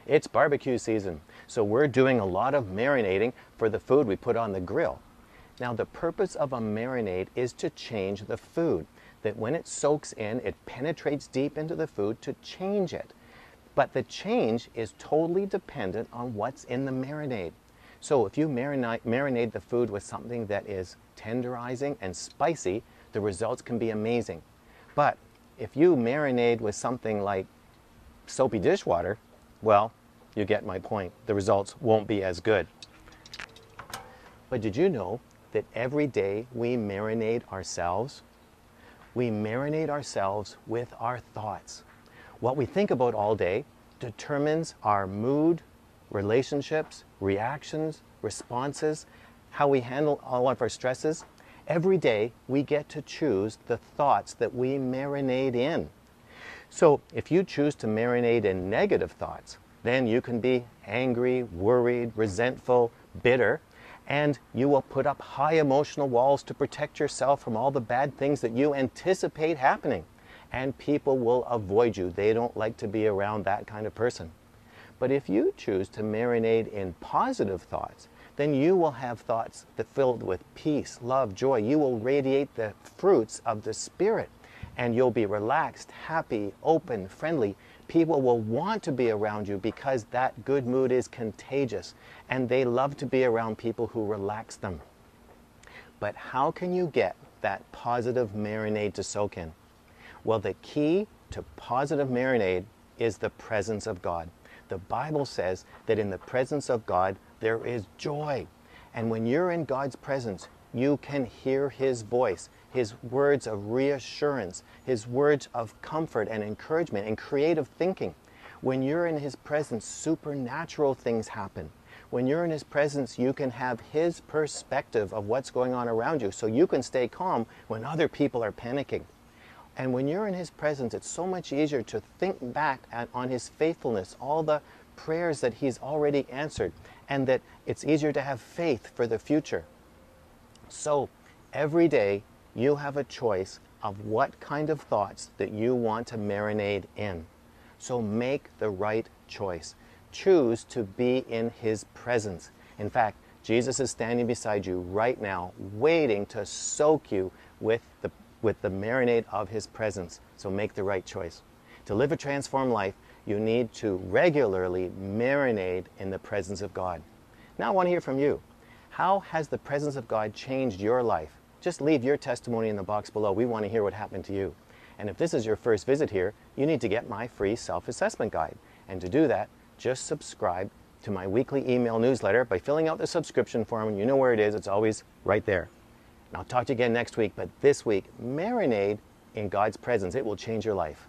It's barbecue season, so we're doing a lot of marinating for the food we put on the grill. Now, the purpose of a marinade is to change the food, that when it soaks in, it penetrates deep into the food to change it. But the change is totally dependent on what's in the marinade. So if you marinate the food with something that is tenderizing and spicy, the results can be amazing. But if you marinade with something like soapy dishwater, well, you get my point. The results won't be as good. But did you know that every day we marinate ourselves? We marinate ourselves with our thoughts. What we think about all day determines our mood, relationships, reactions, responses, how we handle all of our stresses. Every day we get to choose the thoughts that we marinate in. So if you choose to marinate in negative thoughts, then you can be angry, worried, resentful, bitter, and you will put up high emotional walls to protect yourself from all the bad things that you anticipate happening. And people will avoid you. They don't like to be around that kind of person. But if you choose to marinate in positive thoughts, then you will have thoughts that filled with peace, love, joy. You will radiate the fruits of the Spirit, and you'll be relaxed, happy, open, friendly. People will want to be around you because that good mood is contagious, and they love to be around people who relax them. But how can you get that positive marinade to soak in? Well, the key to positive marinade is the presence of God. The Bible says that in the presence of God, there is joy. And when you're in God's presence, you can hear His voice, His words of reassurance, His words of comfort and encouragement and creative thinking. When you're in His presence, supernatural things happen. When you're in His presence, you can have His perspective of what's going on around you, so you can stay calm when other people are panicking. And when you're in His presence, it's so much easier to think back on His faithfulness, all the prayers that He's already answered, and that it's easier to have faith for the future. So every day you have a choice of what kind of thoughts that you want to marinate in. So make the right choice. Choose to be in His presence. In fact, Jesus is standing beside you right now, waiting to soak you with the marinade of His presence. So make the right choice. To live a transformed life, you need to regularly marinate in the presence of God. Now I want to hear from you. How has the presence of God changed your life? Just leave your testimony in the box below. We want to hear what happened to you. And if this is your first visit here, you need to get my free self-assessment guide. And to do that, just subscribe to my weekly email newsletter by filling out the subscription form, and you know where it is. It's always right there. And I'll talk to you again next week, but this week, marinade in God's presence. It will change your life.